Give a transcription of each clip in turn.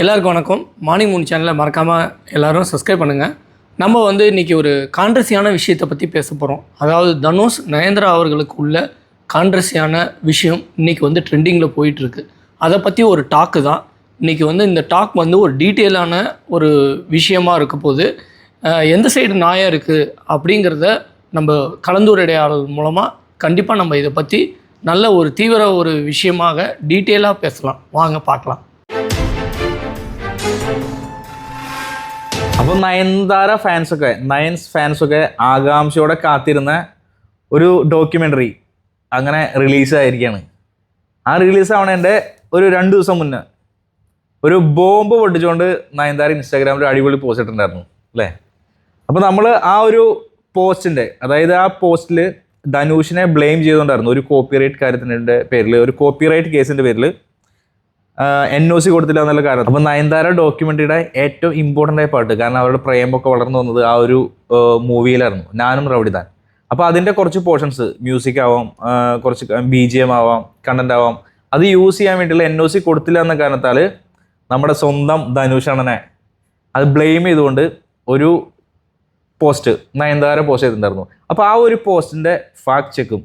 எல்லாருக்கும் வணக்கம். Morning Moon சேனலை மறக்காமல் எல்லோரும் சப்ஸ்கிரைப் பண்ணுங்கள். நம்ம இன்றைக்கி ஒரு கான்ட்ரஸியான விஷயத்தை பற்றி பேச போகிறோம். அதாவது தனுஷ் நயன்தாரா அவர்களுக்கு உள்ள கான்ட்ரஸியான விஷயம் இன்றைக்கி ட்ரெண்டிங்கில் போயிட்டுருக்கு. அதை பற்றி ஒரு டாக்கு தான் இன்றைக்கி இந்த டாக் ஒரு டீட்டெயிலான ஒரு விஷயமாக இருக்க போது எந்த சைடு நியாயம் இருக்குது அப்படிங்கிறத நம்ம கலந்துரையாடல் மூலமாக கண்டிப்பாக நம்ம இதை பற்றி நல்ல ஒரு தீவிர ஒரு விஷயமாக டீட்டெயிலாக பேசலாம். வாங்க பார்க்கலாம். അപ്പോൾ നയൻതാര നയൻസ് ഫാൻസൊക്കെ ആകാംക്ഷയോടെ കാത്തിരുന്ന ഒരു ഡോക്യുമെൻ്ററി അങ്ങനെ റിലീസായിരിക്കുകയാണ്. ആ റിലീസാവണേൻ്റെ ഒരു 2 ദിവസം മുന്നേ ഒരു ബോംബ് പൊട്ടിച്ചുകൊണ്ട് നയൻതാര ഇൻസ്റ്റാഗ്രാമിൽ ഒരു അടിപൊളി പോസ്റ്റ് ഇട്ടിട്ടുണ്ടായിരുന്നു അല്ലേ. അപ്പോൾ നമ്മൾ ആ ഒരു പോസ്റ്റിൻ്റെ അതായത് ആ പോസ്റ്റിൽ ധനുഷിനെ ബ്ലെയിം ചെയ്തുകൊണ്ടായിരുന്നു ഒരു കോപ്പിറൈറ്റ് കാര്യത്തിൻ്റെ പേരിൽ, ഒരു കോപ്പിറൈറ്റ് കേസിൻ്റെ പേരിൽ NOC കൊടുത്തില്ല എന്നുള്ള കാരണം. അപ്പോൾ നയൻതാര ഡോക്യുമെൻ്ററിയുടെ ഏറ്റവും ഇമ്പോർട്ടൻ്റ് ആയ പാട്ട്, കാരണം അവരുടെ പ്രേമൊക്കെ വളർന്നു വന്നത് ആ ഒരു മൂവിയിലായിരുന്നു, ഞാനും റൗഡിതാൻ. അപ്പോൾ അതിൻ്റെ കുറച്ച് പോർഷൻസ് മ്യൂസിക് ആവാം, കുറച്ച് BGM ആവാം, കണ്ടന്റ് ആവാം, അത് യൂസ് ചെയ്യാൻ വേണ്ടിയുള്ള NOC കൊടുത്തില്ല എന്ന കാരണത്താൽ നമ്മുടെ സ്വന്തം ധനുഷ് അണ്ണനെ അത് ബ്ലെയിം ചെയ്തുകൊണ്ട് ഒരു പോസ്റ്റ് നയൻതാര പോസ്റ്റ് ചെയ്തിട്ടുണ്ടായിരുന്നു. അപ്പോൾ ആ ഒരു പോസ്റ്റിൻ്റെ ഫാക്ട് ചെക്കും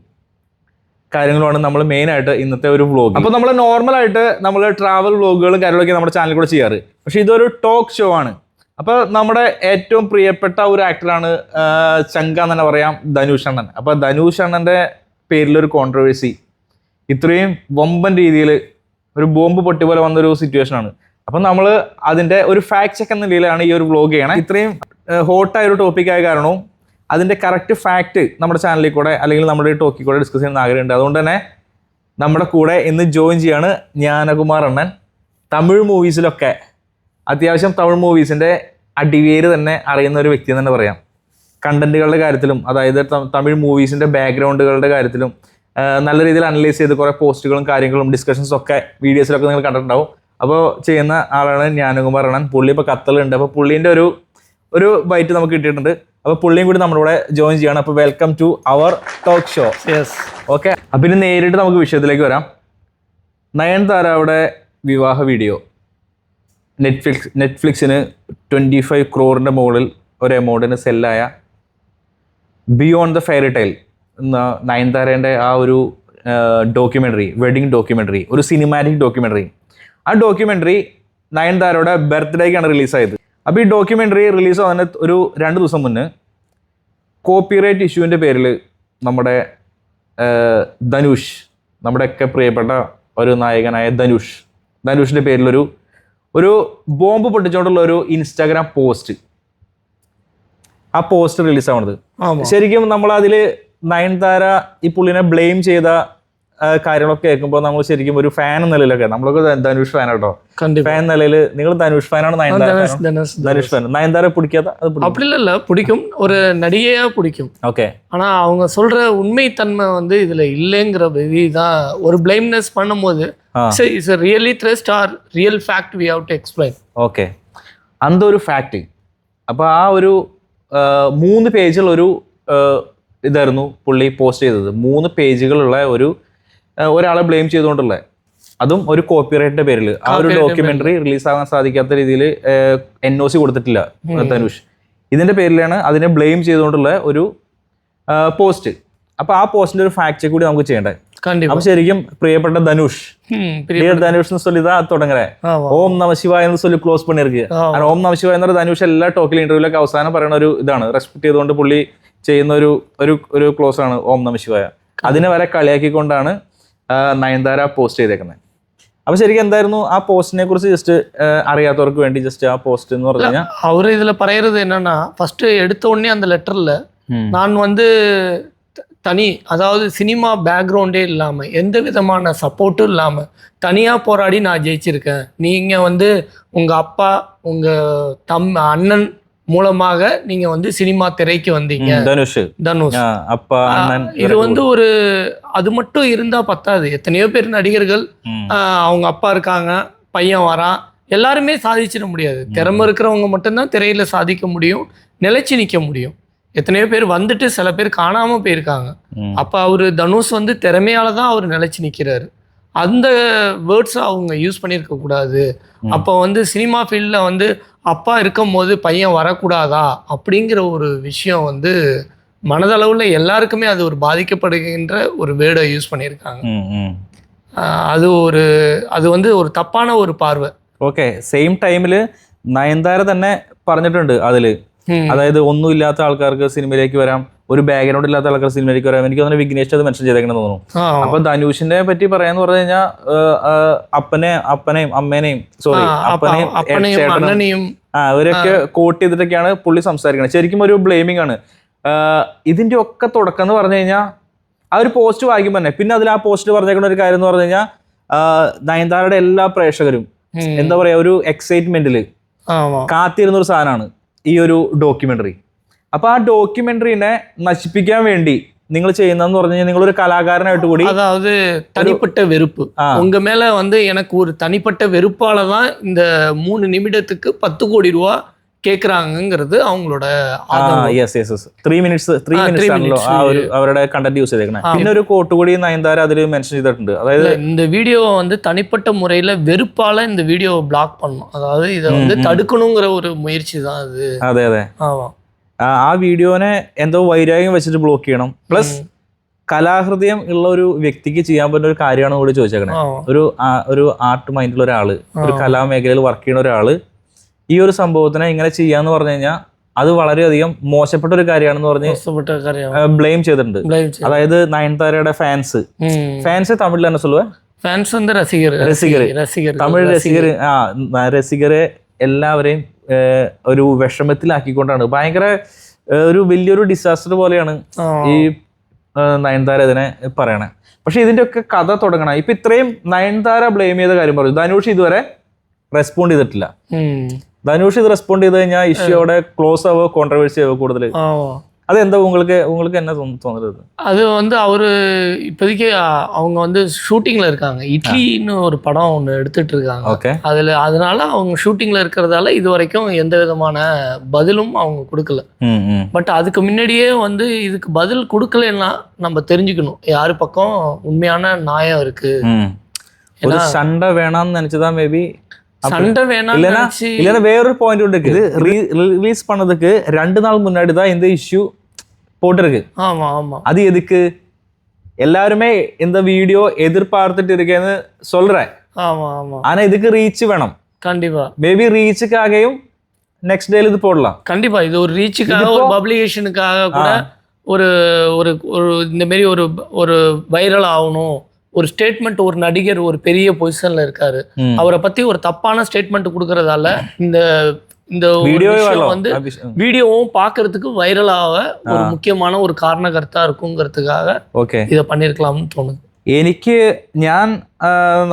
കാര്യങ്ങളുമാണ് നമ്മൾ മെയിനായിട്ട് ഇന്നത്തെ ഒരു വ്ളോഗ്. അപ്പോൾ നമ്മൾ നോർമലായിട്ട് നമ്മൾ ട്രാവൽ വ്ളോഗുകളും കാര്യങ്ങളൊക്കെ നമ്മുടെ ചാനലിൽ കൂടെ ചെയ്യാറ്. പക്ഷേ ഇതൊരു ടോക്ക് ഷോ ആണ്. അപ്പോൾ നമ്മുടെ ഏറ്റവും പ്രിയപ്പെട്ട ഒരു ആക്ടറാണ് ചങ്ക എന്ന് തന്നെ പറയാം, ധനുഷ് അണ്ണൻ. അപ്പോൾ ധനുഷ് അണ്ണൻ്റെ പേരിലൊരു കോൺട്രവേഴ്സി ഇത്രയും വമ്പൻ രീതിയിൽ ഒരു ബോംബ് പൊട്ടി പോലെ വന്നൊരു സിറ്റുവേഷനാണ്. അപ്പം നമ്മൾ അതിൻ്റെ ഒരു ഫാക്ട് ചെക്ക് എന്ന നിലയിലാണ് ഈ ഒരു വ്ളോഗ് ചെയ്യണം. ഇത്രയും ഹോട്ടായ ഒരു ടോപ്പിക്കായ കാരണവും അതിൻ്റെ കറക്റ്റ് ഫാക്റ്റ് നമ്മുടെ ചാനലിൽ കൂടെ അല്ലെങ്കിൽ നമ്മുടെ ടോക്കിൽ കൂടെ ഡിസ്കസ് ചെയ്യുന്ന ആഗ്രഹമുണ്ട്. അതുകൊണ്ട് തന്നെ നമ്മുടെ കൂടെ ഇന്ന് ജോയിൻ ചെയ്യാണ് ജ്ഞാനകുമാർ അണ്ണൻ. തമിഴ് മൂവീസിലൊക്കെ അത്യാവശ്യം തമിഴ് മൂവീസിൻ്റെ അടിവേര് തന്നെ അറിയുന്ന ഒരു വ്യക്തി എന്ന് തന്നെ പറയാം. കണ്ടന്റുകളുടെ കാര്യത്തിലും അതായത് തമിഴ് മൂവീസിൻ്റെ ബാക്ക്ഗ്രൗണ്ടുകളുടെ കാര്യത്തിലും നല്ല രീതിയിൽ അനലൈസ് ചെയ്ത് കുറേ പോസ്റ്റുകളും കാര്യങ്ങളും ഡിസ്കഷൻസും ഒക്കെ വീഡിയോസിലൊക്കെ നിങ്ങൾ കണ്ടിട്ടുണ്ടാവും. അപ്പോൾ ചെയ്യുന്ന ആളാണ് ജ്ഞാനകുമാർ അണ്ണൻ. പുള്ളി ഇപ്പോൾ ഖത്തറിലുണ്ട്. അപ്പോൾ പുള്ളീൻ്റെ ഒരു ബൈറ്റ് നമുക്ക് കിട്ടിയിട്ടുണ്ട്. അപ്പോൾ പുള്ളിയും കൂടി നമ്മുടെ കൂടെ ജോയിൻ ചെയ്യണം. അപ്പോൾ welcome to our talk show. Yes, okay. അപ്പം ഇനി നേരിട്ട് നമുക്ക് വിഷയത്തിലേക്ക് വരാം. നയൻതാരയുടെ വിവാഹ വീഡിയോ നെറ്റ്ഫ്ലിക്സിന് 25 crore മുകളിൽ ഒരു എമൗണ്ടിന് സെല്ലായ ബിയോണ്ട് ദ ഫെയറി ടൈൽ എന്ന നയൻതാരേൻ്റെ ആ ഒരു ഡോക്യുമെൻ്ററി, വെഡിങ് ഡോക്യുമെൻ്ററി, ഒരു സിനിമാറ്റിക് ഡോക്യുമെൻ്ററി. ആ ഡോക്യുമെൻ്ററി നയൻതാരയുടെ ബർത്ത്ഡേക്കാണ് റിലീസായത്. അപ്പോൾ ഈ ഡോക്യുമെൻ്ററി റിലീസ് ആവുന്ന ഒരു 2 ദിവസം മുന്നേ കോപ്പിറൈറ്റ് ഇഷ്യൂവിൻ്റെ പേരിൽ നമ്മുടെ ധനുഷ്, നമ്മുടെയൊക്കെ പ്രിയപ്പെട്ട ഒരു നായകനായ ധനുഷിൻ്റെ പേരിലൊരു ബോംബ് പൊട്ടിച്ചുകൊണ്ടുള്ള ഒരു ഇൻസ്റ്റാഗ്രാം പോസ്റ്റ്, ആ പോസ്റ്റ് റിലീസാവുന്നത്. ശരിക്കും നമ്മളതിൽ നയൻതാര ഈ പുള്ളിനെ ബ്ലെയിം ചെയ്ത കാര്യങ്ങളൊക്കെ കേൾക്കുമ്പോൾ നമ്മൾ ശരിക്കും ഒരു ഫാൻ എന്ന നിലയിലൊക്കെ, നമ്മളൊക്കെ ധനുഷ് ഫാൻ കേട്ടോ, ഫാൻ നിലയിൽ നിങ്ങൾ ധനുഷ് ഫാനാണ്, ധനുഷ் ഫാൻ. നയൻതാര பிடிக்காத? அப்படி இல்லை, பிடிக்கும், ஒரு நடிகையாக பிடிக்கும். ஓகே. ஆனால் அவங்க சொல்கிற உண்மைத்தன்மை இதில் இல்லைங்கிற தான் ஒரு பிளைம்னஸ் பண்ணும்போது it's really thrust or real fact we have to explain. Okay. அந்த ഒരു ഫാക്ട്. അപ്പോൾ ആ ഒരു 3 പേജുള്ള ഇതായിരുന്നു പുള്ളി പോസ്റ്റ് ചെയ്തത്. 3 പേജുകളുള്ള ഒരാളെ ബ്ലെയിം ചെയ്തുകൊണ്ടുള്ള, അതും ഒരു കോപ്പിറൈറ്റിന്റെ പേരിൽ. ആ ഒരു ഡോക്യുമെന്ററി റിലീസാകാൻ സാധിക്കാത്ത രീതിയിൽ NOC കൊടുത്തിട്ടില്ല ധനുഷ്. ഇതിന്റെ പേരിലാണ് അതിനെ ബ്ലെയിം ചെയ്തുകൊണ്ടുള്ള ഒരു പോസ്റ്റ്. അപ്പൊ ആ പോസ്റ്റിന്റെ ഒരു ഫാക്ട് ചെക്ക് കൂടി നമുക്ക് ചെയ്യണ്ടേ. അപ്പൊ ശരിക്കും പ്രിയപ്പെട്ട ധനുഷ് சொல்லிதான் தொடங்குறேன். ஓம் நம சிவாய എന്ന് சொல்லி ക്ലോസ് പണിയിருக்கு. ഓം നമ ശിവായ എന്നൊരു ധനുഷ് എല്ലാ ടോക്കിലും ഇന്റർവ്യൂലൊക്കെ അവസാനം പറയുന്ന ഒരു ഇതാണ്, റെസ്പെക്ട് ചെയ്തുകൊണ്ട് പുള്ളി ചെയ്യുന്ന ഒരു ക്ലോസ് ആണ് ഓം നമ ശിവായ. അതിനെ വരെ കളിയാക്കിക്കൊണ്ടാണ് നയൻതാര പോസ്റ്റ് ചെയ്തേക്കുന്നത്. അപ്പൊ ശരിക്കും എന്തായിരുന്നു ആ പോസ്റ്റിനെ കുറിച്ച് ജസ്റ്റ് അറിയാത്തവർക്ക് വേണ്ടി ജസ്റ്റ് ആ പോസ്റ്റ് എന്ന് പറഞ്ഞു കഴിഞ്ഞാൽ அவர் இதுல പറയുന്നത് என்னன்னா, ஃபர்ஸ்ட் எடுத்த உடனே அந்த லெட்டர்ல நான் தனி, அதாவது சினிமா பேக்ரவுண்டே இல்லாமல் எந்த விதமான சப்போர்ட்டும் இல்லாமல் தனியாக போராடி நான் ஜெயிச்சிருக்கேன். நீங்கள் உங்கள் அப்பா உங்கள் அண்ணன் மூலமாக நீங்கள் சினிமா திரைக்கு வந்தீங்க. தனுஷ் அப்பா அண்ணன். இது ஒரு அது மட்டும் இருந்தால் பத்தாது. எத்தனையோ பேர் நடிகர்கள் அவங்க அப்பா இருக்காங்க, பையன் வரான், எல்லாருமே சாதிச்சிட முடியாது. திறமை இருக்கிறவங்க மட்டும்தான் திரையில் சாதிக்க முடியும், நிலைச்சி நிற்க முடியும். எத்தனையோ பேர் வந்துட்டு சில பேர் காணாமல் போயிருக்காங்க. அப்போ அவர் தனுஷ் திறமையால தான் அவர் நிலைச்சி நிற்கிறாரு. அந்த வேர்ட்ஸ் அவங்க யூஸ் பண்ணியிருக்க கூடாது. அப்போ வந்து சினிமா ஃபீல்டில் வந்து அப்பா இருக்கும் போது பையன் வரக்கூடாதா அப்படிங்கிற ஒரு விஷயம் வந்து மனதளவில் எல்லாருக்குமே அது ஒரு பாதிக்கப்படுகின்ற ஒரு வேர்டை யூஸ் பண்ணியிருக்காங்க. அது வந்து ஒரு தப்பான ஒரு பார்வை. ഓക്കെ, സെയിം ടൈമിൽ നയൻതാര തന്നെ പറഞ്ഞിട്ടുണ്ട് അതില്, അതായത് ഒന്നുമില്ലാത്ത ആൾക്കാർക്ക് സിനിമയിലേക്ക് വരാം, ഒരു ബാക്ക്ഗ്രൗണ്ട് ഇല്ലാത്ത ആൾക്കാർ സിനിമയിലേക്ക് വരാം. എനിക്ക് തോന്നുന്നു വിഘ്നേഷ് അത് മെൻഷൻ ചെയ്തേക്കണം തോന്നുന്നു. അപ്പൊ ധനുഷിനെ പറ്റി പറയാന്ന് പറഞ്ഞു കഴിഞ്ഞാൽ അപ്പനെയും അമ്മേനെയും സോറി അപ്പനെയും ചേട്ടനെയും അവരൊക്കെ കോട്ട് ചെയ്തിട്ടൊക്കെയാണ് പുള്ളി സംസാരിക്കുന്നത്. ശരിക്കും ഒരു ബ്ലെയിമിംഗ് ആണ്. ഇതിന്റെ ഒക്കെ തുടക്കം എന്ന് പറഞ്ഞു കഴിഞ്ഞാൽ ആ ഒരു പോസ്റ്റ് വായിക്കുമ്പോൾ തന്നെ, പിന്നെ അതിൽ ആ പോസ്റ്റ് പറഞ്ഞേക്കുന്ന ഒരു കാര്യം എന്ന് പറഞ്ഞു കഴിഞ്ഞാൽ നയൻതാരയുടെ എല്ലാ പ്രേക്ഷകരും എന്താ പറയാ ഒരു എക്സൈറ്റ്മെന്റില് കാത്തിരുന്ന ഒരു സാധനമാണ് ഈ ഒരു ഡോക്യുമെന്ററി. അപ്പൊ ആ ഡോക്യുമെന്ററിനെ നശിപ്പിക്കാൻ വേണ്ടി നിങ്ങൾ ചെയ്യുന്നതെന്ന് പറഞ്ഞു കഴിഞ്ഞാൽ നിങ്ങളൊരു കലാകാരനായിട്ട് കൂടി, அதாவது தனிப்பட்ட வெறுப்பு உங்க மேல வந்து எனக்கு ஒரு தனிப்பட்ட வெறுப்பால தான் இந்த 3 நிமிடத்துக்கு 10 கோடி ரூபா കേൾക്കുറാങ്கிறது അവങ്ങളോட 3 മിനിറ്റ്സ് ആണല്ലോ ആ ഒരു അവരുടെ കണ്ടന്റ് യൂസ് ചെയ്തേക്കണേ. പിന്നെ ഒരു കോട്ട് കൂടി നയൻതാര അതിൽ മെൻഷൻ ചെയ്തിട്ടുണ്ട്. അതായത് இந்த வீடியோ வந்து தனிப்பட்ட முறையில வெறுப்பால இந்த வீடியோ பிளாக் பண்ணும், அதாவது இதை வந்து தடுக்கணுங்கிற ஒரு முயற்சி தான் அது. അതെ അതെ, ആ വീഡിയോനെ എന്തോ വൈരാഗ്യം വെച്ചിട്ട് ബ്ലോക്ക് ചെയ്യണം. പ്ലസ് കലാഹൃദയം ഉള്ള ഒരു വ്യക്തിക്ക് ചെയ്യാൻ പറ്റുന്ന ഒരു കാര്യമാണ് കൂടി ചോദിച്ചേക്കണേ. ഒരു ആർട്ട് മൈൻഡുള്ള ഒരാള്, ഒരു കലാമേഖലയിൽ വർക്ക് ചെയ്യുന്ന ഒരാള് ഈ ഒരു സംഭവത്തിനെ ഇങ്ങനെ ചെയ്യാന്ന് പറഞ്ഞു കഴിഞ്ഞാൽ അത് വളരെയധികം മോശപ്പെട്ട ഒരു കാര്യമാണെന്ന് പറഞ്ഞ് ബ്ലെയിം ചെയ്തിട്ടുണ്ട്. അതായത് നയൻതാരയുടെ ഫാൻസ് തമിഴിൽ തന്നെ சொல்லுவேன், ഫാൻസ് வந்து രസികർ തമിഴ് രസികരെ എല്ലാവരെയും ഒരു വിഷമത്തിലാക്കിക്കൊണ്ടാണ്, ഭയങ്കര ഒരു വലിയൊരു ഡിസാസ്റ്റർ പോലെയാണ് ഈ നയൻതാര ഇതിനെ പറയണേ. പക്ഷെ ഇതിന്റെ ഒക്കെ കഥ തുടങ്ങണം. ഇപ്പൊ ഇത്രയും നയൻതാര ബ്ലെയിം ചെയ്ത കാര്യം പറഞ്ഞു, ധനുഷ് ഇതുവരെ റെസ്പോണ്ട് ചെയ്തിട്ടില്ല. ധനുഷ് ഇത് റെസ്പോണ്ട് ചെയ്ത് കഴിഞ്ഞാൽ ഇഷ്യൂടെ ക്ലോസ് ആവോ കോൺട്രവേഴ്സി ആവോ കൂടുതൽ? அது எந்த உங்களுக்கு என்ன தோணுது? அது வந்து அவரு இப்போதைக்கு அவங்க வந்து ஷூட்டிங்ல இருக்காங்க. இட்லின்னு ஒரு படம் ஒன்று எடுத்துட்டு இருக்காங்க. அதனால அவங்க ஷூட்டிங்ல இருக்கிறதால இது வரைக்கும் எந்த விதமான பதிலும் அவங்க கொடுக்கல. பட் அதுக்கு முன்னாடியே வந்து இதுக்கு பதில் கொடுக்கலன்னா நம்ம தெரிஞ்சுக்கணும் யாரு பக்கம் உண்மையான நியாயம் இருக்கு. சண்டை வேணாம்னு நினைச்சுதான் மேபி சண்டை வேணாம். இல்லைன்னா வேறொரு பாயிண்ட் உண்டு. இது ரிலீஸ் பண்ணதுக்கு 2 நாள் முன்னாடி தான் இந்த இஷ்யூ போட்டிருக்கு. ஆமா ஆமா. அது எதுக்கு? எல்லாருமே இந்த வீடியோ எதிர்பார்த்துட்டு இருக்கேன்னு சொல்றேன். ஆமா ஆமா. ஆனா இதுக்கு ரீச் வேணும். கண்டிப்பா. மேபி ரீச்சுக்காகவும் நெக்ஸ்ட் டேல இது போடலாம். கண்டிப்பா. இது ஒரு ரீச்சுக்காக, ஒரு பப்ளிகேஷனுக்காக கூட ஒரு ஒரு இந்த மாதிரி ஒரு வைரல் ஆகணும், ஒரு ஸ்டேட்மெண்ட், ஒரு நடிகர் ஒரு பெரிய பொசிஷன்ல இருக்காரு, அவரை பத்தி ஒரு தப்பான ஸ்டேட்மெண்ட் கொடுக்கறதால இந்த இந்த வந்து வீடியோவும் பாக்குறதுக்கு வைரலாக ஒரு முக்கியமான ஒரு காரணகர்த்தா இருக்குங்கிறதுக்காக இதை பண்ணிருக்கலாம்னு தோணுது. എനിക്ക്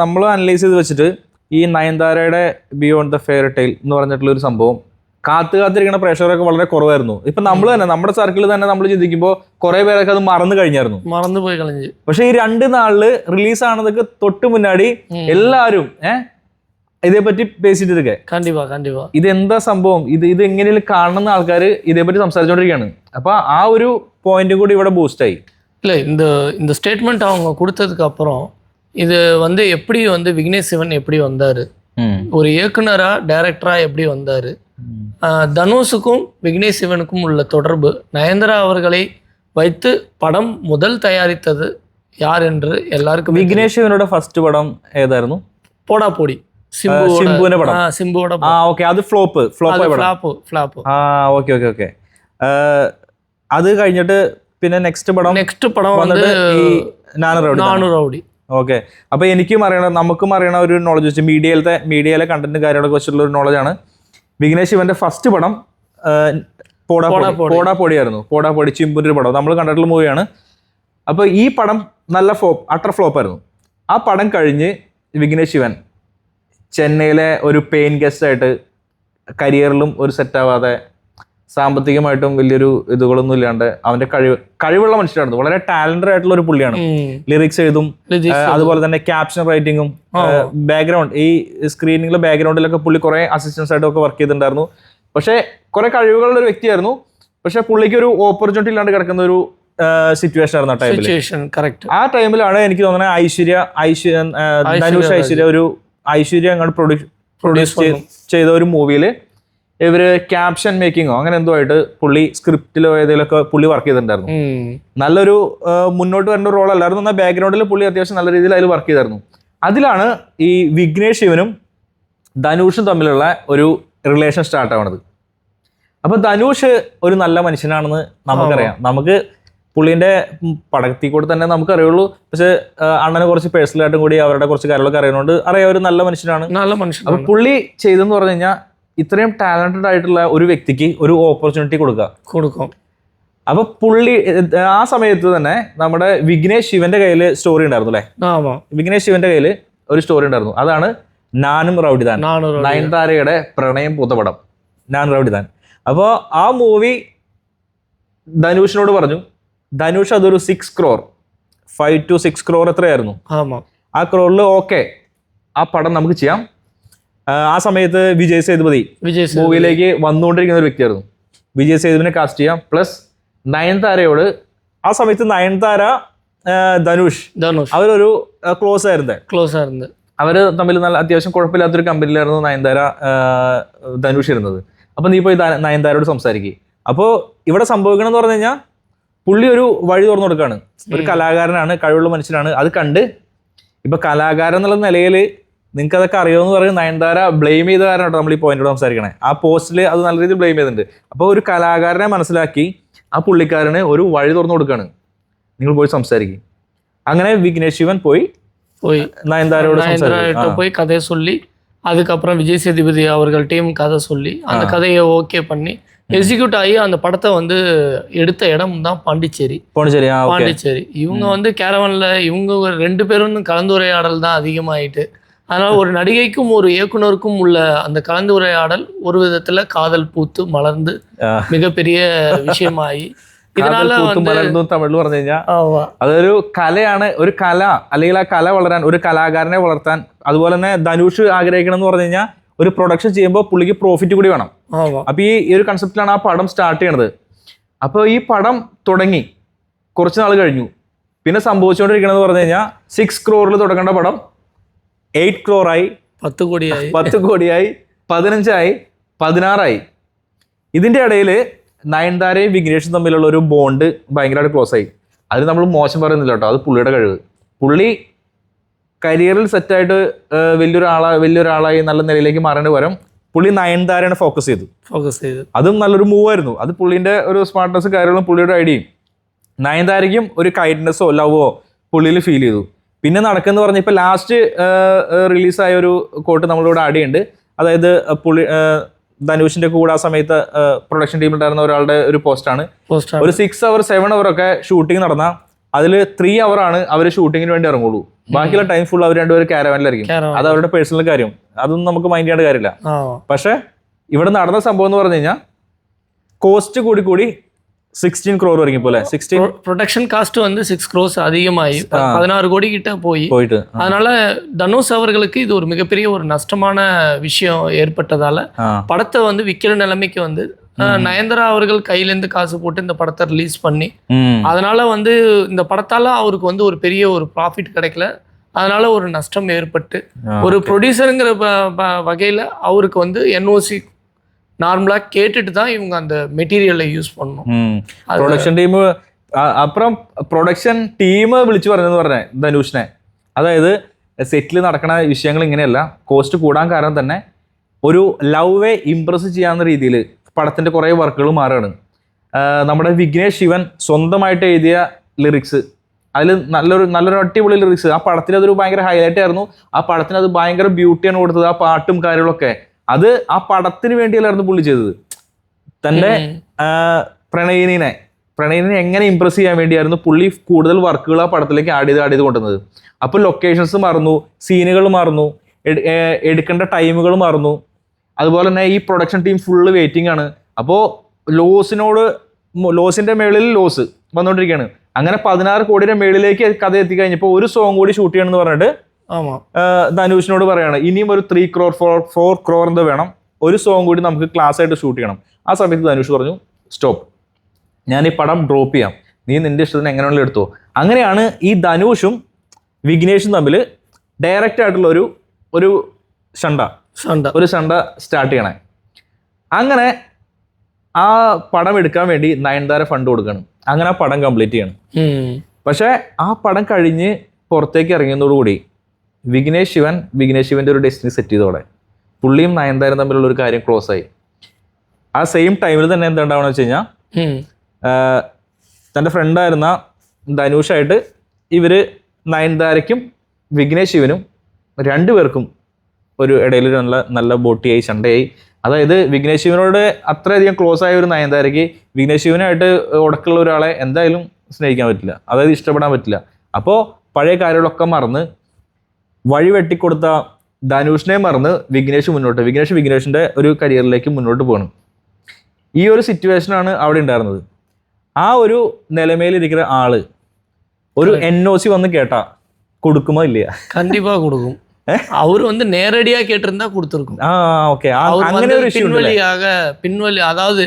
നമ്മൾ അനലൈസ് ചെയ്ത് വെച്ചിട്ട് ഈ നയൻതാരയുടെ ബിയോണ്ട് ദ ഫെയറി ടെയിൽ എന്ന് പറഞ്ഞിട്ടുള്ള ഒരു സംഭവം കാത്തിരിക്കുന്ന പ്രേക്ഷകരൊക്കെ വളരെ കുറവായിരുന്നു. ഇപ്പൊ നമ്മൾ തന്നെ നമ്മുടെ സർക്കിളിൽ തന്നെ നമ്മൾ ചിന്തിക്കുമ്പോൾ കുറെ പേരൊക്കെ അത് മറന്നുപോയി കളഞ്ഞു. പക്ഷെ ഈ 2 നാളില് റിലീസ് ആണതൊക്കെ തൊട്ട് മുന്നാടി എല്ലാരും ഇതേപ്പറ്റി പേസിട്ട് ഇരിക്കെ. ഇതെന്താ സംഭവം, ഇത് എങ്ങനെയും കാണുന്ന ആൾക്കാർ ഇതേപ്പറ്റി സംസാരിച്ചോണ്ടിരിക്കുകയാണ്. അപ്പൊ ആ ഒരു പോയിന്റ് കൂടി ഇവിടെ ബൂസ്റ്റ് ആയി. இல்ல இந்த ஸ்டேட்மெண்ட் அவங்க கொடுத்ததுக்கு அப்புறம் இது வந்து எப்படி வந்து விக்னேஷ் சிவன் எப்படி வந்தாரு, ஒரு இயக்குனரா டைரக்டரா எப்படி வந்தாரு, தனுஷுக்கும் விக்னேஷ் சிவனுக்கும் உள்ள தொடர்பு, நயன்தாரா அவர்களை வைத்து படம் முதல் தயாரித்தது யார் என்று எல்லாருக்கும். വിഘ്നേഷ് ശിവനോட ഫസ്റ്റ് പടം ഏതായിരുന്നു? പോടാ പോടി, സിംബുവിന്റെ പടം. സിംബുവോടെ ഓക്കെ, അത് ഫ്ലോപ്പ്. ഓക്കെ. അത് കഴിഞ്ഞിട്ട് പിന്നെ നെക്സ്റ്റ് പടം വന്നിട്ട് ഈ നാനു റൗഡി. ഓക്കെ. അപ്പൊ നമുക്കും അറിയണ ഒരു നോളജ് വെച്ച് മീഡിയയിലെ കണ്ടന്റ് കാര്യങ്ങളൊക്കെ വെച്ചിട്ടുള്ള ഒരു നോളജാണ്. വിഘ്നേഷ് ശിവന്റെ ഫസ്റ്റ് പടം പോടാപ്പൊടിയായിരുന്നു. പോടാപ്പൊടി ചിമ്പുന്റെ ഒരു പടം നമ്മൾ കണ്ടിട്ടുള്ള മൂവിയാണ്. അപ്പൊ ഈ പടം നല്ല അട്ടർ ഫ്ലോപ്പായിരുന്നു. ആ പടം കഴിഞ്ഞ് വിഘ്നേഷ് ശിവൻ ചെന്നൈയിലെ ഒരു പെയിൻ ഗസ്റ്റ് ആയിട്ട് കരിയറിലും ഒരു സെറ്റാവാതെ സാമ്പത്തികമായിട്ടും വലിയൊരു ഇതുകളൊന്നും ഇല്ലാണ്ട് അവന്റെ കഴിവുള്ള മനുഷ്യനായിരുന്നു. വളരെ ടാലന്റഡ് ആയിട്ടുള്ള ഒരു പുള്ളിയാണ്. ലിറിക്സ് എഴുതും, അതുപോലെ തന്നെ ക്യാപ്ഷൻ റൈറ്റിങ്ങും, ബാക്ക്ഗ്രൗണ്ട് ഈ സ്ക്രീനിങ്ങിലെ ബാക്ക്ഗ്രൗണ്ടിലൊക്കെ പുള്ളി കുറെ അസിസ്റ്റൻസ് ആയിട്ടും ഒക്കെ വർക്ക് ചെയ്തിട്ടുണ്ടായിരുന്നു. പക്ഷെ കുറെ കഴിവുകളുള്ള ഒരു വ്യക്തിയായിരുന്നു. പക്ഷെ പുള്ളിക്ക് ഒരു ഓപ്പർച്യൂണിറ്റി ഇല്ലാണ്ട് കിടക്കുന്ന സിറ്റുവേഷൻ ആയിരുന്നു ആ ടൈമിൽ. Situation correct. ആ ടൈമിലാണ് എനിക്ക് തോന്നുന്നത് ധനുഷ് ഐശ്വര്യ ഒരു ഐശ്വര്യ അങ്ങോട്ട് പ്രൊഡ്യൂസ് ചെയ്ത ഒരു മൂവിയിൽ ഇവര് ക്യാപ്ഷൻ മേക്കിങ്ങോ അങ്ങനെ എന്തോ ആയിട്ട് പുള്ളി സ്ക്രിപ്റ്റിലോ ഏതെങ്കിലുമൊക്കെ പുള്ളി വർക്ക് ചെയ്തിട്ടുണ്ടായിരുന്നു. നല്ലൊരു മുന്നോട്ട് വരേണ്ട റോൾ അല്ലായിരുന്നു, എന്നാൽ ബാക്ക്ഗ്രൗണ്ടിൽ പുള്ളി അത്യാവശ്യം നല്ല രീതിയിൽ അതിൽ വർക്ക് ചെയ്തായിരുന്നു. അതിലാണ് ഈ വിഘ്നേഷ് ശിവനും ധനുഷും തമ്മിലുള്ള ഒരു റിലേഷൻ സ്റ്റാർട്ട് ആവണത്. അപ്പൊ ധനുഷ് ഒരു നല്ല മനുഷ്യനാണെന്ന് നമുക്കറിയാം. നമുക്ക് പുള്ളിന്റെ പടത്തിൽ കൂടെ തന്നെ നമുക്ക് അറിയുള്ളൂ. പക്ഷെ അണ്ണനെ കുറച്ച് പേഴ്സണലായിട്ടും കൂടി അവരുടെ കുറച്ച് കാര്യങ്ങളൊക്കെ അറിയുന്നതുകൊണ്ട് അറിയാം ഒരു നല്ല മനുഷ്യനാണ്. അപ്പൊ പുള്ളി ചെയ്തെന്ന് പറഞ്ഞു കഴിഞ്ഞാൽ ഇത്രയും ടാലന്റഡ് ആയിട്ടുള്ള ഒരു വ്യക്തിക്ക് ഒരു ഓപ്പർച്യൂണിറ്റി കൊടുക്കും. അപ്പൊ പുള്ളി ആ സമയത്ത് തന്നെ നമ്മുടെ വിഘ്നേഷ് ശിവന്റെ കയ്യിൽ സ്റ്റോറി ഉണ്ടായിരുന്നു അല്ലെ? വിഘ്നേഷ് ശിവന്റെ കയ്യിൽ ഒരു സ്റ്റോറി ഉണ്ടായിരുന്നു. അതാണ് നാനും റൗഡിദാൻ, നയൻതാരയുടെ പ്രണയം പൂത്ത പടം ഞാൻ റൗഡിദാൻ. അപ്പോൾ ആ മൂവി ധനുഷിനോട് പറഞ്ഞു. ധനുഷ് അതൊരു 6 crore 5 to 6 crore എത്രയായിരുന്നു ആ ക്രോറിൽ ഓക്കെ ആ പടം നമുക്ക് ചെയ്യാം. ആ സമയത്ത് വിജയ് സേതുപതി മൂവിയിലേക്ക് വന്നുകൊണ്ടിരിക്കുന്ന ഒരു വ്യക്തിയായിരുന്നു. വിജയ് സേതുവിനെ കാസ്റ്റ് ചെയ്യാം. പ്ലസ് നയൻതാരയോട് ആ സമയത്ത് നയൻതാര ധനുഷ് അവരൊരു ക്ലോസ് ആയിരുന്നു. അവര് തമ്മിൽ നല്ല അത്യാവശ്യം കുഴപ്പമില്ലാത്തൊരു കമ്പനിയിലായിരുന്നു നയൻതാര ധനുഷ് ഇരുന്നത്. അപ്പൊ നീ പോയി നയൻതാരയോട് സംസാരിക്കുക. അപ്പോൾ ഇവിടെ സംഭവിക്കണം എന്ന് പറഞ്ഞു കഴിഞ്ഞാൽ പുള്ളി ഒരു വഴി തുറന്നു കൊടുക്കുകയാണ്. ഒരു കലാകാരനാണ്, കഴിവുള്ള മനുഷ്യനാണ്. അത് കണ്ട് ഇപ്പൊ കലാകാരൻ എന്നുള്ള നിലയിൽ നിങ്ങൾക്ക് അതൊക്കെ അറിയുമെന്ന് പറയും നയൻതാര ബ്ലെയിം ചെയ്ത കാരണമാട്ടോ നമ്മൾ ഈ പോയിന്റോട് സംസാരിക്കണേ. ആ പോസ്റ്റിൽ അത് നല്ല രീതിയിൽ ബ്ലെയിം ചെയ്തിട്ടുണ്ട്. അപ്പോൾ ഒരു കലാകാരനെ മനസ്സിലാക്കി ആ പുള്ളിക്കാരന് ഒരു വഴി തുറന്നു കൊടുക്കുകയാണ്, നിങ്ങൾ പോയി സംസാരിക്കും. അങ്ങനെ വിഘ്നേഷ് ശിവൻ പോയി நயன்தாரோட போய் கதையை சொல்லி அதுக்கப்புறம் விஜய் சேதுபதி அவர்கள்ட்டையும் கதை சொல்லி அந்த கதையை ஓகே பண்ணி எக்ஸிக்யூட் ஆகி அந்த படத்தை வந்து எடுத்த இடம் தான் பாண்டிச்சேரி. இவங்க வந்து கேரவன்ல இவங்க 2 பேரும் கலந்துரையாடல் தான் அதிகமாயிட்டு. அதனால ஒரு நடிகைக்கும் ஒரு இயக்குனருக்கும் உள்ள அந்த கலந்துரையாடல் ஒரு விதத்துல காதல் பூத்து மலர்ந்து மிகப்பெரிய விஷயமாயி ഇതിനാല് തമിഴിൽ പറഞ്ഞു കഴിഞ്ഞാൽ അതൊരു കലയാണ്. ഒരു കല അല്ലെങ്കിൽ ആ കല വളരാൻ ഒരു കലാകാരനെ വളർത്താൻ അതുപോലെ തന്നെ ധനുഷ് ആഗ്രഹിക്കണം എന്ന് പറഞ്ഞു കഴിഞ്ഞാൽ ഒരു പ്രൊഡക്ഷൻ ചെയ്യുമ്പോൾ പുള്ളിക്ക് പ്രോഫിറ്റ് കൂടി വേണം. അപ്പൊ ഈ ഒരു കൺസെപ്റ്റിലാണ് ആ പടം സ്റ്റാർട്ട് ചെയ്യണത്. അപ്പോൾ ഈ പടം തുടങ്ങി കുറച്ച് നാൾ കഴിഞ്ഞു. പിന്നെ സംഭവിച്ചുകൊണ്ടിരിക്കണമെന്ന് പറഞ്ഞു കഴിഞ്ഞാൽ 6 crore തുടങ്ങേണ്ട പടം 8 crore ആയി, 10 കോടിയായി, 15 ആയി, 16 ആയി. ഇതിന്റെ ഇടയിൽ നയൻതാരയും വിഘ്നേഷും തമ്മിലുള്ള ഒരു ബോണ്ട് ഭയങ്കരമായിട്ട് ക്ലോസ് ആയി. അത് നമ്മൾ മോശം പറയുന്നില്ല കേട്ടോ, അത് പുള്ളിയുടെ കഴിവ്. പുള്ളി കരിയറിൽ സെറ്റായിട്ട് വലിയൊരാളായി നല്ല നിലയിലേക്ക് മാറേണ്ട പകരം പുള്ളി നയൻതാരയാണ് ഫോക്കസ് ചെയ്തു. അതും നല്ലൊരു മൂവായിരുന്നു. അത് പുള്ളിന്റെ ഒരു സ്മാർട്ട്നെസ് കാര്യങ്ങളും പുള്ളിയുടെ ഐഡിയയും. നയൻതാരയ്ക്കും ഒരു കൈൻഡ്നെസ്സോ ലവോ പുള്ളിയിൽ ഫീൽ ചെയ്തു. പിന്നെ നടക്കുന്ന പറഞ്ഞ ഇപ്പൊ ലാസ്റ്റ് റിലീസായ ഒരു കോട്ട് നമ്മളിവിടെ ആഡ് ചെയ്യുന്നുണ്ട്. അതായത് പുള്ളി ധനുഷിന്റെ കൂടെ ആ സമയത്ത് പ്രൊഡക്ഷൻ ടീമിലുണ്ടായിരുന്ന ഒരാളുടെ ഒരു പോസ്റ്റാണ്. ഒരു 6 hour 7 hour ഒക്കെ ഷൂട്ടിംഗ് നടന്ന അതിൽ 3 hour ആണ് അവർ ഷൂട്ടിങ്ങിന് വേണ്ടി ഇറങ്ങുള്ളൂ. ബാക്കിയുള്ള ടൈം ഫുൾ അവർ രണ്ടുപേരും കാരവാനിലായിരിക്കും. അത് അവരുടെ പേഴ്സണൽ കാര്യം, അതൊന്നും നമുക്ക് മൈൻഡ് ചെയ്യേണ്ട കാര്യമില്ല. പക്ഷെ ഇവിടെ നടന്ന സംഭവം എന്ന് പറഞ്ഞു കഴിഞ്ഞാൽ കോസ്റ്റ് കൂടി 16 crore வரைக்கும் போல 16 ப்ரொடக்ஷன் காஸ்ட் வந்து 6 crores அதிகமாகி 16 கோடி கிட்ட போயிட்டு அதனால தனுஷ் அவர்களுக்கு இது ஒரு மிகப்பெரிய ஒரு நஷ்டமான விஷயம் ஏற்பட்டதால படத்தை வந்து விற்கிற நிலைமைக்கு வந்து நயன்தாரா அவர்கள் கையிலேருந்து காசு போட்டு இந்த படத்தை ரிலீஸ் பண்ணி அதனால வந்து இந்த படத்தால அவருக்கு வந்து ஒரு பெரிய ஒரு ப்ராஃபிட் கிடைக்கல. அதனால ஒரு நஷ்டம் ஏற்பட்டு ஒரு ப்ரொடியூசருங்கிற வகையில் அவருக்கு வந்து என்ஓசி நார்மலாக கேட்டுட்டு தான் இவங்க அந்த மெட்டீரியலை யூஸ் பண்ணணும். പ്രൊഡക്ഷൻ ടീം അപ്പുറം പ്രൊഡക്ഷൻ ടീം വിളിച്ചു പറഞ്ഞെന്ന് പറഞ്ഞേ ധനുഷിനെ. അതായത് സെറ്റിൽ നടക്കുന്ന വിഷയങ്ങൾ ഇങ്ങനെയല്ല, കോസ്റ്റ് കൂടാൻ കാരണം തന്നെ ഒരു ലവ്വേ ഇംപ്രസ് ചെയ്യാവുന്ന രീതിയിൽ പടത്തിന്റെ കുറേ വർക്കുകൾ മാറുകയാണ്. നമ്മുടെ വിഘ്നേഷ് ശിവൻ സ്വന്തമായിട്ട് എഴുതിയ ലിറിക്സ്, അതിൽ നല്ലൊരു അടിപൊളി ലിറിക്സ്. ആ പടത്തിന് അതൊരു ഭയങ്കര ഹൈലൈറ്റ് ആയിരുന്നു. ആ പടത്തിന് അത് ഭയങ്കര ബ്യൂട്ടിയാണ് കൊടുത്തത്. ആ പാട്ടും കാര്യങ്ങളൊക്കെ അത് ആ പടത്തിന് വേണ്ടിയല്ലായിരുന്നു പുള്ളി ചെയ്തത്. തൻ്റെ പ്രണയിനെ എങ്ങനെ ഇംപ്രസ് ചെയ്യാൻ വേണ്ടിയായിരുന്നു പുള്ളി കൂടുതൽ വർക്കുകൾ ആ പടത്തിലേക്ക് ആഡ് ചെയ്ത് കൊണ്ടുവന്നത്. അപ്പോൾ ലൊക്കേഷൻസ് മാറുന്നു, സീനുകൾ മാറുന്നു, എടുക്കേണ്ട ടൈമുകൾ മാറുന്നു. അതുപോലെ തന്നെ ഈ പ്രൊഡക്ഷൻ ടീം ഫുള്ള് വെയിറ്റിംഗ് ആണ്. അപ്പോൾ ലോസിന്റെ മേളിൽ ലോസ് വന്നുകൊണ്ടിരിക്കുകയാണ്. അങ്ങനെ 16 കോടിയുടെ മേളിലേക്ക് കഥ എത്തിക്കഴിഞ്ഞപ്പോൾ ഒരു സോങ് കൂടി ഷൂട്ട് ചെയ്യണമെന്ന് പറഞ്ഞിട്ട് ധനുഷിനോട് പറയാണ് ഇനിയും ഒരു 3 crore 4 crore എന്തോ വേണം, ഒരു സോങ് കൂടി നമുക്ക് ക്ലാസ് ആയിട്ട് ഷൂട്ട് ചെയ്യണം. ആ സമയത്ത് ധനുഷ് പറഞ്ഞു സ്റ്റോപ്പ്, ഞാൻ ഈ പടം ഡ്രോപ്പ് ചെയ്യാം. നീ നിന്റെ ഇഷ്ടത്തിന് എങ്ങനെ വേണമെങ്കിലും എടുത്തോ. അങ്ങനെയാണ് ഈ ധനുഷും വിഘ്നേഷും തമ്മിൽ ഡയറക്റ്റ് ആയിട്ടുള്ള ഒരു ഷണ്ട സ്റ്റാർട്ട് ചെയ്യണേ. അങ്ങനെ ആ പടം എടുക്കാൻ വേണ്ടി നയൻതാര ഫണ്ട് കൊടുക്കണം. അങ്ങനെ ആ പടം കംപ്ലീറ്റ് ചെയ്യണം. പക്ഷെ ആ പടം കഴിഞ്ഞ് പുറത്തേക്ക് ഇറങ്ങിയതോടുകൂടി വിഘ്നേഷ് ശിവന്റെ ഒരു ഡെസ്റ്റിനി സെറ്റ് ചെയ്തോടെ പുള്ളിയും നയൻതാരും തമ്മിലുള്ള ഒരു കാര്യം ക്ലോസ് ആയി. ആ സെയിം ടൈമിൽ തന്നെ എന്താ ഉണ്ടാവുക വെച്ച് കഴിഞ്ഞാൽ തൻ്റെ ഫ്രണ്ടായിരുന്ന ധനുഷായിട്ട് ഇവര് നയൻതാരയ്ക്കും വിഘ്നേഷ് ശിവനും രണ്ടുപേർക്കും ഒരു ഇടയിൽ നല്ല ബോട്ടിയായി ചണ്ടയായി. അതായത് വിഘ്നേഷ് ശിവനോട് അത്രയധികം ക്ലോസ് ആയ ഒരു നയൻതാരയ്ക്ക് വിഘ്നേഷ് ശിവനായിട്ട് ഉടക്കുള്ള ഒരാളെ എന്തായാലും സ്നേഹിക്കാൻ പറ്റില്ല, അതായത് ഇഷ്ടപ്പെടാൻ പറ്റില്ല. അപ്പോൾ പഴയ കാര്യങ്ങളൊക്കെ മറന്ന് വഴി വെട്ടിക്കൊടുത്ത ധനുഷിനെ മറന്ന് വിഘ്നേഷിന്റെ ഒരു കരിയറിലേക്ക് മുന്നോട്ട് പോകണം. ഈ ഒരു സിറ്റുവേഷനാണ് അവിടെ ഉണ്ടായിരുന്നത്. ആ ഒരു നിലമേലിരിക്കുന്ന ആള് ഒരു NOC വന്ന് കേട്ടാ കൊടുക്കുമോ ഇല്ല? கண்டிப்பா கொடுக்கும். அவர் வந்து நேரடியா கேட்டிருந்தா கொடுத்துருக்கும். ஓகே. അങ്ങനെ ഒരു பின்வழி, அதாவது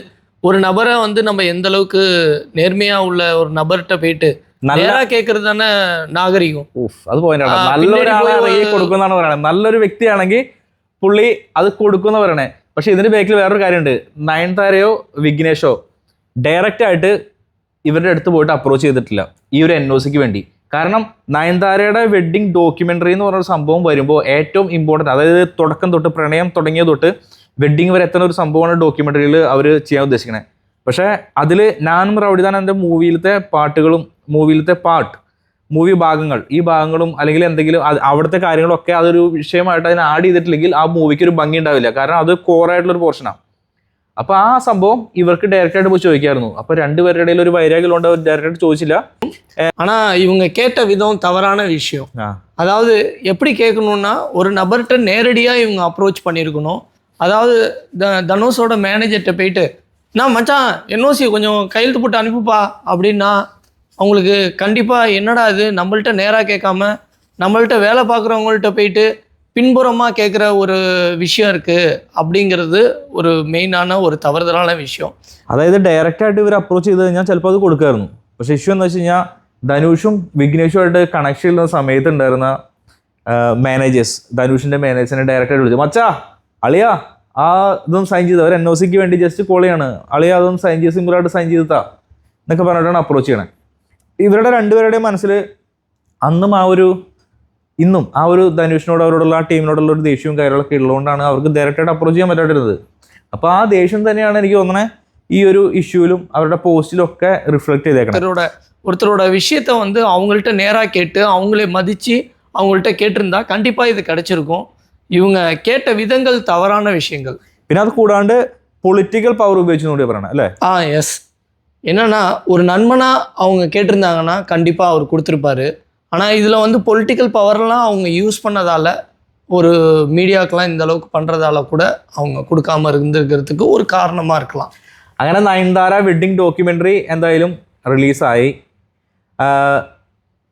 ஒரு நபரை வந்து நம்ம எந்த அளவுக்கு நேர்மையா உள்ள ஒரு நபர்கிட்ட போயிட்டு നേരാ കേൾക്കുന്നത് തന്നെ നാഗരികം. അത് പോയിന്റാണ്. നല്ലൊരാളെ കൊടുക്കുന്നതാണ് പറയണത്. നല്ലൊരു വ്യക്തിയാണെങ്കിൽ പുള്ളി അത് കൊടുക്കുന്ന പറയണേ. പക്ഷെ ഇതിന്റെ ബാക്കിൽ വേറൊരു കാര്യമുണ്ട്. നയൻതാരയോ വിഘ്നേഷോ ഡയറക്റ്റ് ആയിട്ട് ഇവരുടെ അടുത്ത് പോയിട്ട് അപ്രോച്ച് ചെയ്തിട്ടില്ല ഈ ഒരു NOCക്ക് വേണ്ടി. കാരണം നയൻതാരയുടെ വെഡ്ഡിങ് ഡോക്യുമെന്ററി എന്ന് പറഞ്ഞൊരു സംഭവം വരുമ്പോൾ ഏറ്റവും ഇമ്പോർട്ടൻറ്റ്, അതായത് തുടക്കം തൊട്ട് പ്രണയം തുടങ്ങിയ തൊട്ട് വെഡ്ഡിങ് വരെ എത്തുന്ന ഒരു സംഭവമാണ് ഡോക്യുമെന്ററിയിൽ അവർ ചെയ്യാൻ ഉദ്ദേശിക്കണേ. പക്ഷേ അതിൽ ഞാനും റൗഡിദാൻ എൻ്റെ മൂവിയിലത്തെ പാട്ടുകളും മൂവി ഭാഗങ്ങൾ ഈ ഭാഗങ്ങളും അല്ലെങ്കിൽ എന്തെങ്കിലും അവിടുത്തെ കാര്യങ്ങളൊക്കെ അതൊരു വിഷയമായിട്ട് അതിനെ ആഡ് ചെയ്തിട്ടില്ലെങ്കിൽ ആ മൂവിക്ക് ഒരു ഭംഗി ഉണ്ടാവില്ല. കാരണം അത് കോറായിട്ടുള്ളൊരു പോർഷനാണ്. അപ്പോൾ ആ സംഭവം ഇവർക്ക് ഡയറക്റ്റ് ആയിട്ട് പോയി ചോദിക്കായിരുന്നു. അപ്പോൾ രണ്ടുപേരുടെ ഇടയിൽ ഒരു വൈരാഗ്യമുണ്ട്, അവർ ഡയറക്റ്റ് ചോദിച്ചില്ല. ஆனா இவங்க கேட்ட விதம் தவறான விஷயம். அதாவது எப்படி கேட்கணும்னா ஒரு நபர்கிட்ட நேரடியா இவங்க அப்ரோச் பண்ணியிருக்கணும். அதாவது தனுஷோட மேனேஜர்கிட்ட போயிட்டு நான் மச்சான் NOC கொஞ்சம் கையெழுத்து போட்டு அனுப்புப்பா அப்படின்னா அவங்களுக்கு கண்டிப்பாக என்னடா இது நம்மள்ட்ட நேராக கேட்காம நம்மள்ட்ட வேலை பார்க்குறவங்கள்ட்ட போயிட்டு பின்புறமாக கேட்குற ஒரு விஷயம் இருக்குது அப்படிங்கிறது ஒரு மெயினான ஒரு தவறுதலான விஷயம். അതായത് ഡയറക്റ്റ് ആയിട്ട് ഇവർ അപ്രോച്ച് ചെയ്ത് കഴിഞ്ഞാൽ ചിലപ്പോൾ അത് കൊടുക്കായിരുന്നു. പക്ഷേ ഇഷ്യൂ എന്താ വെച്ച് കഴിഞ്ഞാൽ ധനുഷും വിഘ്നേഷുമായിട്ട് കണക്ഷൻ ചെയ്യുന്ന സമയത്ത് ഉണ്ടായിരുന്ന മാനേജേഴ്സ് ധനുഷിൻ്റെ മാനേജറിനെ ഡയറക്റ്റ് ആയിട്ട് വിളിച്ചു, മച്ചാ അളിയാ ആ ഇതൊന്നും സൈൻ ചെയ്ത് അവർ NOCക്ക് വേണ്ടി ജസ്റ്റ് കോൾ ചെയ്യാണ്, അളിയാ അതൊന്നും സൈൻ ചെയ്ത് സിമ്പിളായിട്ട് സൈൻ ചെയ്താ എന്നൊക്കെ പറഞ്ഞിട്ടാണ് അപ്രോച്ച് ചെയ്യണേ. ഇവരുടെ രണ്ടുപേരുടെയും മനസ്സിൽ ഇന്നും ആ ഒരു ധനുഷിനോട് അവരോടുള്ള ആ ടീമിനോടുള്ള ഒരു ദേഷ്യവും കാര്യങ്ങളൊക്കെ ഉള്ളതുകൊണ്ടാണ് അവർക്ക് ഡയറക്റ്റായിട്ട് അപ്രോച്ച് ചെയ്യാൻ പറ്റാതിരുന്നത്. അപ്പോൾ ആ ദേഷ്യം തന്നെയാണ് എനിക്ക് തോന്നണേ ഈ ഒരു ഇഷ്യൂവിലും അവരുടെ പോസ്റ്റിലും ഒക്കെ റിഫ്ലക്ട് ചെയ്തേക്കണം. ஒருத்தரோட விஷயத்தை வந்து அவங்கள்ட்ட நேராக கேட்டு அவங்களே மதித்து அவங்கள்ட்ட கேட்டிருந்தா கண்டிப்பாக இது கிடைச்சிருக்கும். இவங்க கேட்ட விதங்கள் தவறான விஷயங்கள். പിന്നെ അത് കൂടാണ്ട് പൊളിറ്റിക്കൽ പവർ ഉപയോഗിച്ചു കൂടി പറയണം അല്ലേ? எஸ். என்னன்னா ஒரு நண்பனாக அவங்க கேட்டிருந்தாங்கன்னா கண்டிப்பாக அவர் கொடுத்துருப்பாரு. ஆனால் இதில் வந்து பொலிட்டிக்கல் பவர்லாம் அவங்க யூஸ் பண்ணதால் ஒரு மீடியாக்கெலாம் இந்த அளவுக்கு பண்ணுறதால கூட அவங்க கொடுக்காம இருந்திருக்கிறதுக்கு ഒരു കാരണமாக இருக்கலாம். അങ്ങനെ നയൻതാര വെഡ്ഡിങ് ഡോക്യുമെൻ്ററി എന്തായാലും റിലീസായി.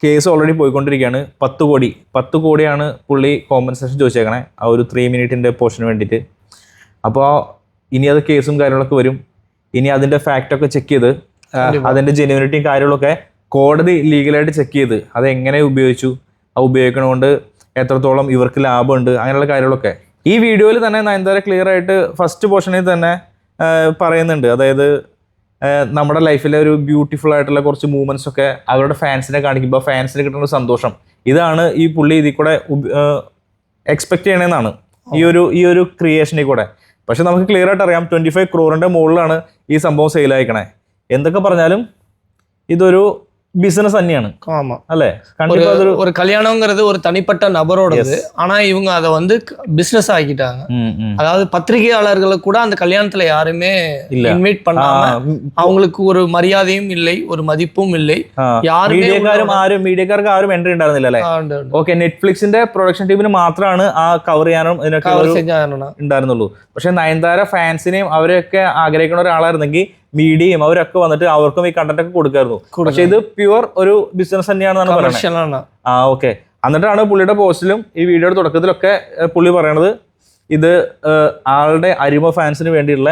കേസ് ഓൾറെഡി പോയിക്കൊണ്ടിരിക്കുകയാണ്. 10 കോടിയാണ് പുള്ളി കോമ്പൻസേഷൻ ചോദിച്ചേക്കണേ ആ ഒരു 3 മിനിറ്റിൻ്റെ പോർഷന് വേണ്ടിയിട്ട്. അപ്പോൾ ഇനി അത് കേസും കാര്യങ്ങളൊക്കെ വരും. ഇനി അതിൻ്റെ ഫാക്റ്റൊക്കെ ചെക്ക് ചെയ്ത് അതിൻ്റെ ജെന്യൂനിറ്റിയും കാര്യങ്ങളൊക്കെ കോടതി ലീഗലായിട്ട് ചെക്ക് ചെയ്ത് അതെങ്ങനെ ഉപയോഗിച്ചു, ആ ഉപയോഗിക്കണതുകൊണ്ട് എത്രത്തോളം ഇവർക്ക് ലാഭമുണ്ട്, അങ്ങനെയുള്ള കാര്യങ്ങളൊക്കെ ഈ വീഡിയോയിൽ തന്നെ നയൻതാര ക്ലിയർ ആയിട്ട് ഫസ്റ്റ് പോർഷനിൽ തന്നെ പറയുന്നുണ്ട്. അതായത് നമ്മുടെ ലൈഫിലെ ഒരു ബ്യൂട്ടിഫുൾ ആയിട്ടുള്ള കുറച്ച് മൂവ്മെൻറ്റ്സ് ഒക്കെ അവരുടെ ഫാൻസിനെ കാണിക്കുമ്പോൾ ഫാൻസിന് കിട്ടുന്ന ഒരു സന്തോഷം ഇതാണ് ഈ പുള്ളി ഇതിൽ കൂടെ എക്സ്പെക്ട് ചെയ്യണമെന്നാണ് ഈ ഒരു ക്രിയേഷനിൽ കൂടെ. പക്ഷെ നമുക്ക് ക്ലിയർ ആയിട്ട് അറിയാം 25 crore മുകളിലാണ് ഈ സംഭവം സെയിലായിക്കണേ. എന്തൊക്കെ പറഞ്ഞാലും ഇതൊരു பிசினஸ் தனியான ஆமா அல்ல ஒரு கல்யாணம்ங்கிறது ஒரு தனிப்பட்ட நபரோடது. ஆனா இவங்க அதை வந்து பிசினஸ் ஆக்கிட்டாங்க. அதாவது பத்திரிகையாளர்களை கூட அந்த கல்யாணத்துல யாருமே இன்வைட் பண்ணாம அவங்களுக்கு ஒரு மரியாதையும் இல்லை, ஒரு மதிப்பும் இல்லை. മീഡിയക്കാർക്ക് ആരും എൻട്രി ഉണ്ടായിരുന്നില്ല. ഓക്കെ, നെറ്റ്ഫ്ലിക്സിന്റെ പ്രൊഡക്ഷൻ ടീമിന് മാത്രമാണ് ആ കവർ ചെയ്യാനും ഇതിനൊക്കെ ഉണ്ടായിരുന്നുള്ളൂ. പക്ഷെ നയൻതാര ഫാൻസിനെയും അവരൊക്കെ ആഗ്രഹിക്കുന്ന ഒരാളായിരുന്നെങ്കിൽ മീഡിയയും അവരൊക്കെ വന്നിട്ട് അവർക്കും ഈ കണ്ടന്റ് ഒക്കെ കൊടുക്കായിരുന്നു. പക്ഷെ ഇത് പ്യുവർ ഒരു ബിസിനസ് തന്നെയാണെന്നാണ് പറയുന്നത്. ഓക്കെ, എന്നിട്ടാണ് പുള്ളിയുടെ പോസ്റ്റിലും ഈ വീഡിയോയുടെ തുടക്കത്തിലൊക്കെ പുള്ളി പറയണത് ഇത് ആളുടെ അരിമ ഫാൻസിന് വേണ്ടിയുള്ള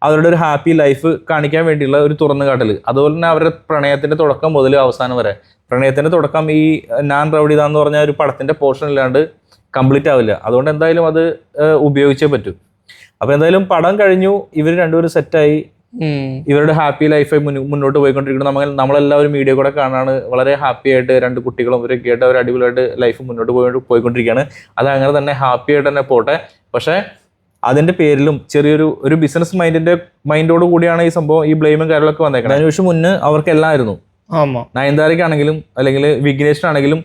അവരുടെ ഒരു ഹാപ്പി ലൈഫ് കാണിക്കാൻ വേണ്ടിയുള്ള ഒരു തുറന്നുകാട്ടൽ. അതുപോലെ തന്നെ അവരുടെ പ്രണയത്തിന്റെ തുടക്കം മുതൽ അവസാനം വരെ. പ്രണയത്തിന്റെ തുടക്കം ഈ ഞാൻ റൗഡിത എന്ന് പറഞ്ഞ ഒരു പടത്തിന്റെ പോർഷൻ ഇല്ലാണ്ട് കംപ്ലീറ്റ് ആവില്ല. അതുകൊണ്ട് എന്തായാലും അത് ഉപയോഗിച്ചേ പറ്റൂ. അപ്പൊ എന്തായാലും പടം കഴിഞ്ഞു, ഇവർ രണ്ടുപേരും സെറ്റായി, ഇവരുടെ ഹാപ്പി ലൈഫായി മുന്നോട്ട് പോയിക്കൊണ്ടിരിക്കുന്നു. നമ്മളെല്ലാവരും വീഡിയോ കൂടെ കാണാണ് വളരെ ഹാപ്പി ആയിട്ട് രണ്ട് കുട്ടികളും ഇവരൊക്കെ ആയിട്ട് അവർ അടിപൊളിയായിട്ട് ലൈഫ് മുന്നോട്ട് പോയിക്കൊണ്ടിരിക്കുകയാണ്. അത് അങ്ങനെ തന്നെ ഹാപ്പി ആയിട്ട് തന്നെ പോട്ടെ. പക്ഷേ അതിന്റെ പേരിലും ചെറിയൊരു ബിസിനസ് മൈൻഡോട് കൂടിയാണ് ഈ സംഭവം, ഈ ബ്ലെയിമും കാര്യങ്ങളൊക്കെ വന്നേക്കുന്നത്. അതിനുശേഷം മുന്നേ അവർക്കെല്ലാം ആയിരുന്നു. നയൻതാരയ്ക്കാണെങ്കിലും അല്ലെങ്കിൽ വിഘ്നേഷിനാണെങ്കിലും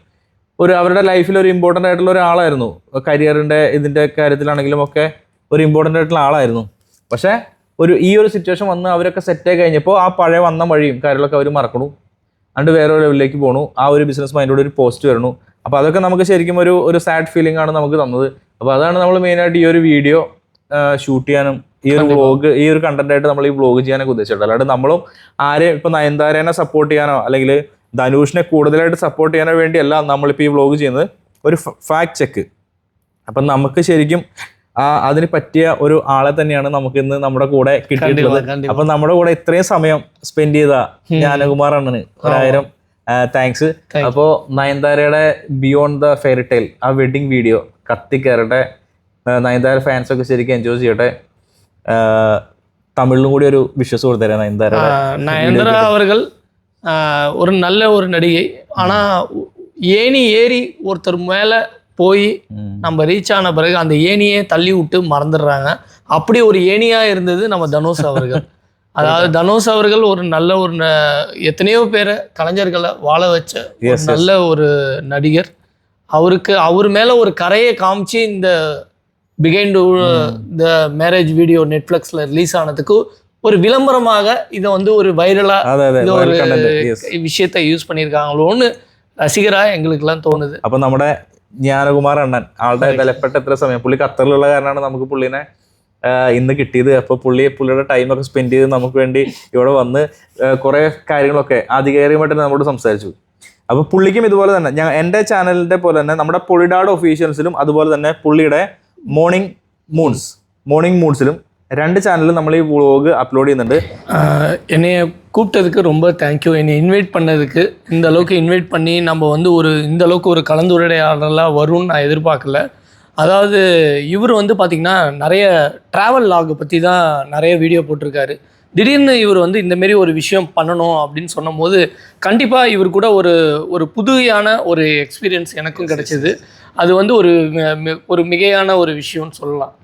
അവരുടെ ലൈഫിൽ ഒരു ഇമ്പോർട്ടൻ്റ് ആയിട്ടുള്ള ഒരാളായിരുന്നു. കരിയറിന്റെ ഇതിന്റെ കാര്യത്തിലാണെങ്കിലും ഒക്കെ ഒരു ഇമ്പോർട്ടൻ്റ് ആയിട്ടുള്ള ആളായിരുന്നു. പക്ഷേ ഈ ഒരു സിറ്റുവേഷൻ വന്ന് അവരൊക്കെ സെറ്റായി കഴിഞ്ഞപ്പോൾ ആ പഴയ വന്ന വഴിയും കാര്യങ്ങളൊക്കെ അവർ മറക്കണു, അണ്ട് വേറെ ഒരു ലെവലിലേക്ക് പോകണു. ആ ഒരു ബിസിനസ് മൈൻഡോട് ഒരു പോസ്റ്റ് വരണു. അപ്പോൾ അതൊക്കെ നമുക്ക് ശരിക്കും ഒരു സാഡ് ഫീലിംഗ് ആണ് നമുക്ക് തന്നത്. അപ്പോൾ അതാണ് നമ്മൾ മെയിനായിട്ട് ഈ ഒരു വീഡിയോ ഷൂട്ട് ചെയ്യാനും ഈ ഒരു വ്ളോഗ്, ഈ ഒരു കണ്ടന്റ് ആയിട്ട് നമ്മൾ ഈ വ്ളോഗ് ചെയ്യാനൊക്കെ ഉദ്ദേശിച്ചിട്ടുണ്ട്. അല്ലാണ്ട് നമ്മളും ആരെയും ഇപ്പൊ നയൻതാരേനെ സപ്പോർട്ട് ചെയ്യാനോ അല്ലെങ്കിൽ ധനുഷിനെ കൂടുതലായിട്ട് സപ്പോർട്ട് ചെയ്യാനോ വേണ്ടിയല്ല നമ്മളിപ്പോൾ ഈ വ്ളോഗ് ചെയ്യുന്നത്. ഒരു ഫാക്ട് ചെക്ക്. അപ്പം നമുക്ക് ശരിക്കും അതിന് പറ്റിയ ഒരു ആളെ തന്നെയാണ് നമുക്ക് ഇന്ന് നമ്മുടെ കൂടെ കിട്ടിയിട്ടുള്ളത്. അപ്പൊ നമ്മുടെ കൂടെ ഇത്രയും സമയം സ്പെൻഡ് ചെയ്ത ജ്ഞാനകുമാർ അണ്ണന് 1000 താങ്ക്സ്. അപ്പോ നയൻതാരയുടെ ബിയോണ്ട് ദ ഫെയറി ടെയിൽ ആ വെഡിങ് വീഡിയോ കത്തിക്കയറട്ടെ. നയൻതാര ഫാൻസ് ഒക്കെ ശരിക്കും എൻജോയ് ചെയ്യട്ടെ. தமிழும் கூட ஒரு விஷஸ் கொடுத்தாரு நயன்தாரா அவர்கள் ஒரு நல்ல ஒரு நடிகை. ஆனால் ஏணி ஏறி ஒருத்தர் மேலே போய் நம்ம ரீச் ஆன பிறகு அந்த ஏணியை தள்ளி விட்டு மறந்துடுறாங்க. அப்படி ஒரு ஏணியாக இருந்தது நம்ம தனுஷ் அவர்கள். அதாவது தனுஷ் அவர்கள் ஒரு நல்ல ஒரு எத்தனையோ பேரை கலைஞர்களை வாழ வச்ச நல்ல ஒரு நடிகர். அவர் மேலே ஒரு கரையை காமிச்சு இந்த பிகைண்ட் த மேரேஜ் வீடியோ நெட்ஃப்ளிக்ஸில் ரிலீஸ் ஆனதுக்கு ஒரு விளம்பரமாக இதை வந்து ஒரு வைரலாக ஒரு விஷயத்தை யூஸ் பண்ணியிருக்காங்களோன்னு ரசிகராக எங்களுக்கெல்லாம் தோணுது. അപ്പം നമ്മുടെ ജ്ഞാനകുമാർ അണ്ണൻ ആളുടെ വിലപ്പെട്ട എത്ര സമയം പുള്ളി ഖത്തറിലുള്ള കാരണമാണ് നമുക്ക് പുള്ളിനെ ഇന്ന് കിട്ടിയത്. അപ്പോൾ പുള്ളിയുടെ ടൈമൊക്കെ സ്പെൻഡ് ചെയ്ത് നമുക്ക് വേണ്ടി ഇവിടെ വന്ന് കുറേ കാര്യങ്ങളൊക്കെ ആധികാരികമായിട്ട് നമ്മോട് സംസാരിച്ചു. അപ്പോൾ പുള്ളിക്കും ഇതുപോലെ തന്നെ എൻ്റെ ചാനലിൻ്റെ പോലെ തന്നെ നമ്മുടെ പൊളിഡാഡ് ഒഫീഷ്യൽസിലും അതുപോലെ തന്നെ പുള്ളിയുടെ മോർണിംഗ് മൂഡ്സിലും 2 சேனலில் നമ്മൾ ഈ വ്ളോഗ് അപ്ലോഡ് ചെയ്യുന്നുണ്ട്. என்னைய கூப்பிட்டதுக்கு ரொம்ப தேங்க்யூ. என்னை இன்வைட் பண்ணதுக்கு, இந்த அளவுக்கு இன்வைட் பண்ணி நம்ம வந்து இந்த அளவுக்கு ஒரு கலந்துரையாடலாம் வரும்னு நான் எதிர்பார்க்கல. அதாவது இவர் வந்து பார்த்திங்கன்னா நிறைய ட்ராவல் லாகை பற்றி தான் நிறைய வீடியோ போட்டிருக்காரு. திடீர்னு இவர் வந்து இந்தமாரி ஒரு விஷயம் பண்ணணும் அப்படின்னு சொன்னபோது கண்டிப்பாக இவர் கூட ஒரு புதுமையான ஒரு எக்ஸ்பீரியன்ஸ் எனக்கும் கிடைச்சிது. அது வந்து ஒரு மிகையான ஒரு விஷயம்னு சொல்லலாம்.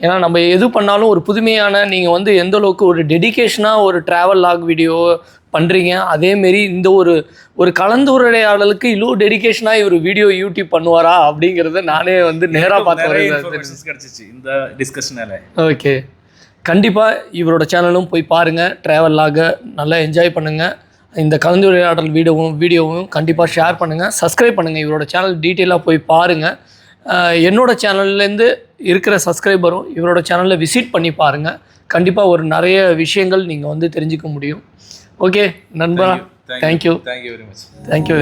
ஏன்னா நம்ம எது பண்ணாலும் ஒரு புதுமையான நீங்கள் வந்து எந்த அளவுக்கு ஒரு டெடிக்கேஷனாக ஒரு ட்ராவல் லாக் வீடியோ பண்ணுறீங்க, அதேமாரி இந்த ஒரு கலந்துரையாடலுக்கு இவ்வளோ டெடிக்கேஷனாக இவர் வீடியோ யூடியூப் பண்ணுவாரா அப்படிங்கிறத நானே வந்து நேராக பார்த்து இந்த டிஸ்கஷனால. ஓகே, கண்டிப்பாக இவரோட சேனலும் போய் பாருங்கள். ட்ராவல் லாகை நல்லா என்ஜாய் பண்ணுங்கள். இந்த கலந்துரையாடல் வீடியோவும் கண்டிப்பாக ஷேர் பண்ணுங்கள், சப்ஸ்கிரைப் பண்ணுங்கள். இவரோட சேனல் டீட்டெயிலாக போய் பாருங்கள். என்னோட சேனல்லேருந்து இருக்கிற சப்ஸ்கிரைபரும் இவரோட சேனலில் விசிட் பண்ணி பாருங்கள். கண்டிப்பாக ஒரு நிறைய விஷயங்கள் நீங்கள் வந்து தெரிஞ்சுக்க முடியும். ஓகே நண்பா, தேங்க்யூ வெரி மச். தேங்க்யூ.